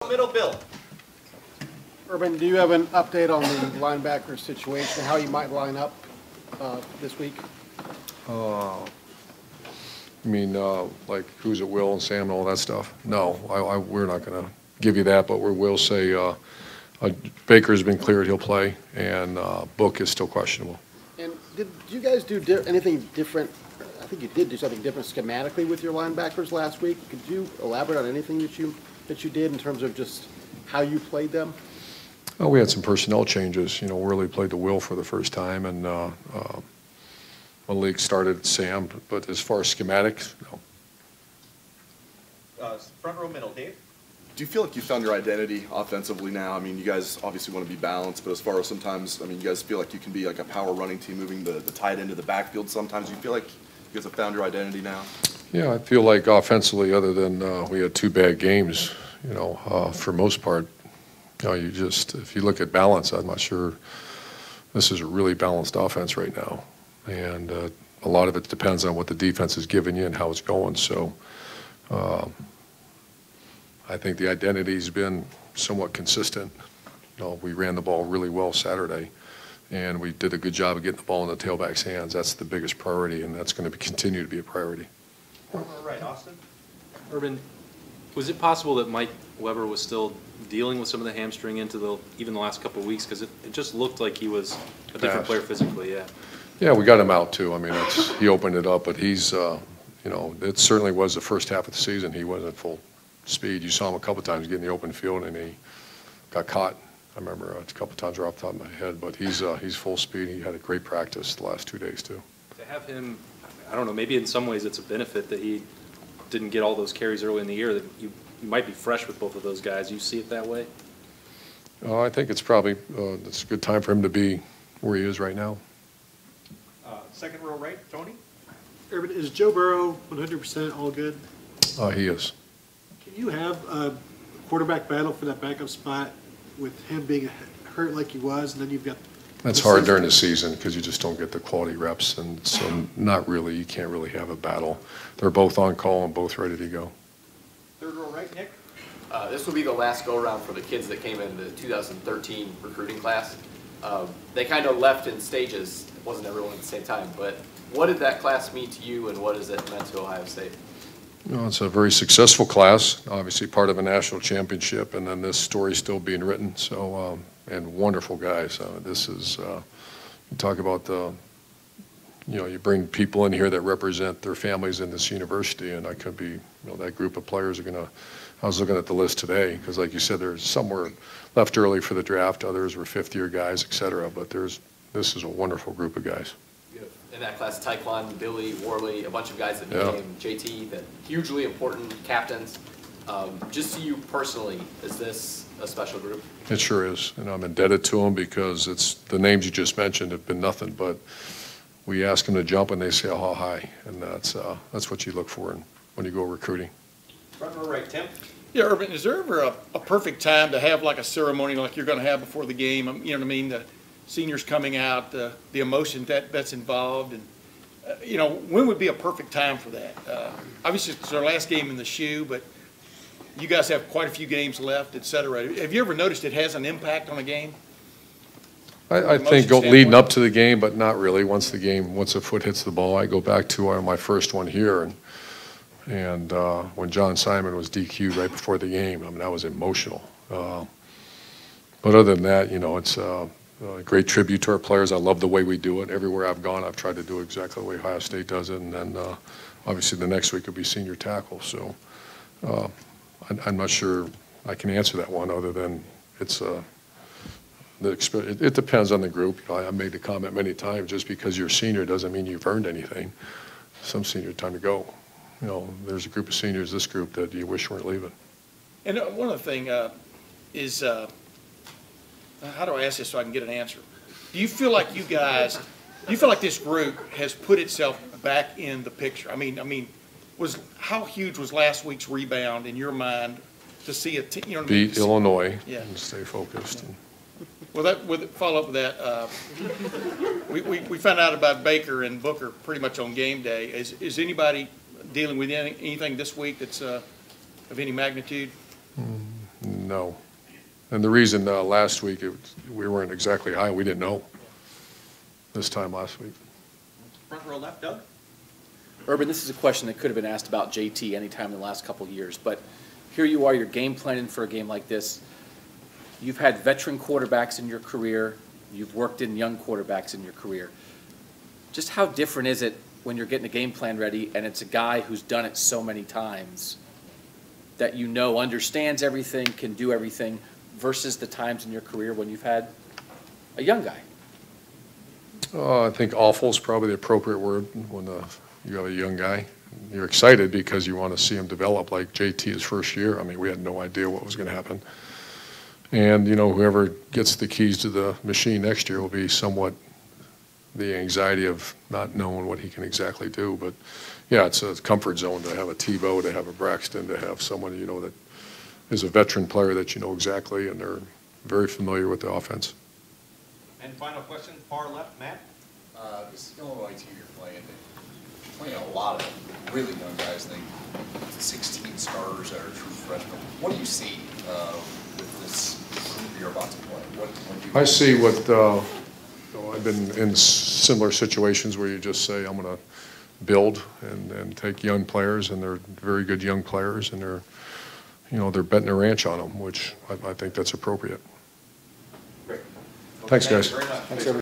Middle Bill. Urban, do you have an update on the linebacker situation, how you might line up this week? I mean, like who's at Will and Sam and all that stuff? No, we're not going to give you that, but we will say Baker's been cleared, he'll play, and Book is still questionable. And did you guys do anything different? I think you did do something different schematically with your linebackers last week. Could you elaborate on anything that you did in terms of just how you played them? Well, we had some personnel changes. You know, Worley played the Will for the first time, and Malik started Sam. But as far as schematics, no. Front row middle, Dave. Do you feel like you found your identity offensively now? I mean, you guys obviously want to be balanced, but as far as sometimes, I mean, you guys feel like you can be like a power running team, moving the tight end to the backfield sometimes. Do you feel like you guys have found your identity now? Yeah, I feel like offensively, other than we had 2 bad games, you know, for most part, you know, you just, if you look at balance, I'm not sure this is a really balanced offense right now. And a lot of it depends on what the defense is giving you and how it's going. So I think the identity's been somewhat consistent. You know, we ran the ball really well Saturday, and we did a good job of getting the ball in the tailback's hands. That's the biggest priority, and that's going to continue to be a priority. All right, Austin. Urban, was it possible that Mike Weber was still dealing with some of the hamstring into even the last couple of weeks? Because it just looked like he was a different player physically, yeah. Yeah, we got him out too. I mean, he opened it up, but he's, you know, it certainly was the first half of the season. He wasn't full speed. You saw him a couple of times get in the open field, and he got caught. I remember a couple of times right off the top of my head, but he's full speed. He had a great practice the last 2 days too. To have him, I don't know, maybe in some ways it's a benefit that he didn't get all those carries early in the year, that you might be fresh with both of those guys. You see it that way? I think it's probably it's a good time for him to be where he is right now. Second row right, Tony. Urban, is Joe Burrow 100% all good? He is. Can you have a quarterback battle for that backup spot with him being hurt like he was, and then you've got... That's hard during the season because you just don't get the quality reps, and so not really, you can't really have a battle. They're both on call and both ready to go. Third row right, Nick. This will be the last go-around for the kids that came in the 2013 recruiting class. They kind of left in stages. It wasn't everyone at the same time, but what did that class mean to you, and what has it meant to Ohio State? You know, it's a very successful class, obviously part of a national championship, and then this story's still being written. So, and wonderful guys. This is, you talk about the, you know, you bring people in here that represent their families in this university, and I could be, you know, that group of players are going to, I was looking at the list today, because like you said, there's some were left early for the draft, others were fifth-year guys, et cetera, but this is a wonderful group of guys. In that class, Taekwon, Billy, Worley, a bunch of guys that became JT, that hugely important captains. Just to you personally, is this a special group? It sure is, and I'm indebted to them because it's the names you just mentioned have been nothing but we ask them to jump and they say how high, and that's what you look for when you go recruiting. Front row right, Tim. Yeah, Urban, is there ever a perfect time to have like a ceremony like you're going to have before the game? You know what I mean? The seniors coming out, the emotion that's involved, and you know, when would be a perfect time for that? Obviously, it's our last game in the shoe, but you guys have quite a few games left, et cetera. Have you ever noticed it has an impact on a game? I think leading up to the game, but not really. Once a foot hits the ball, I go back to my first one here, and when John Simon was DQ'd right before the game, I mean, that was emotional. But other than that, you know, it's a great tribute to our players. I love the way we do it. Everywhere I've gone, I've tried to do exactly the way Ohio State does it, and then obviously the next week will be senior tackle. So I'm not sure I can answer that one other than it's it depends on the group. You know, I've made the comment many times, just because you're a senior doesn't mean you've earned anything. Some senior time to go. You know, there's a group of seniors, this group, that you wish weren't leaving. And one other thing is, how do I ask this so I can get an answer? Do you feel like this group has put itself back in the picture? I mean, how huge was last week's rebound in your mind to see a team, you know what I mean? Beat Illinois, yeah, and stay focused. Yeah. Well, follow up with that, we found out about Baker and Booker pretty much on game day. Is anybody dealing with anything this week that's of any magnitude? No. And the reason last week we weren't exactly high, we didn't know this time last week. Front row left, Doug? Urban, this is a question that could have been asked about JT anytime in the last couple of years, but here you are, you're game planning for a game like this. You've had veteran quarterbacks in your career. You've worked in young quarterbacks in your career. Just how different is it when you're getting a game plan ready and it's a guy who's done it so many times that you know understands everything, can do everything, versus the times in your career when you've had a young guy? I think awful is probably the appropriate word when you have a young guy. You're excited because you want to see him develop like JT his first year. I mean, we had no idea what was going to happen. And, you know, whoever gets the keys to the machine next year will be somewhat the anxiety of not knowing what he can exactly do. But, yeah, it's a comfort zone to have a Tebow, to have a Braxton, to have someone, you know, that is a veteran player that you know exactly, and they're very familiar with the offense. And final question, far left, Matt? This Illinois team you're playing a lot of really young guys, I think 16 starters that are true freshmen. What do you see with this group you're about to play? What do you I see what, you know, I've been in similar situations where you just say, I'm going to build and take young players, and they're very good young players, and they're, you know, they're betting their ranch on them, which I think that's appropriate. Great. Thanks, guys. Very much. Thanks, everybody.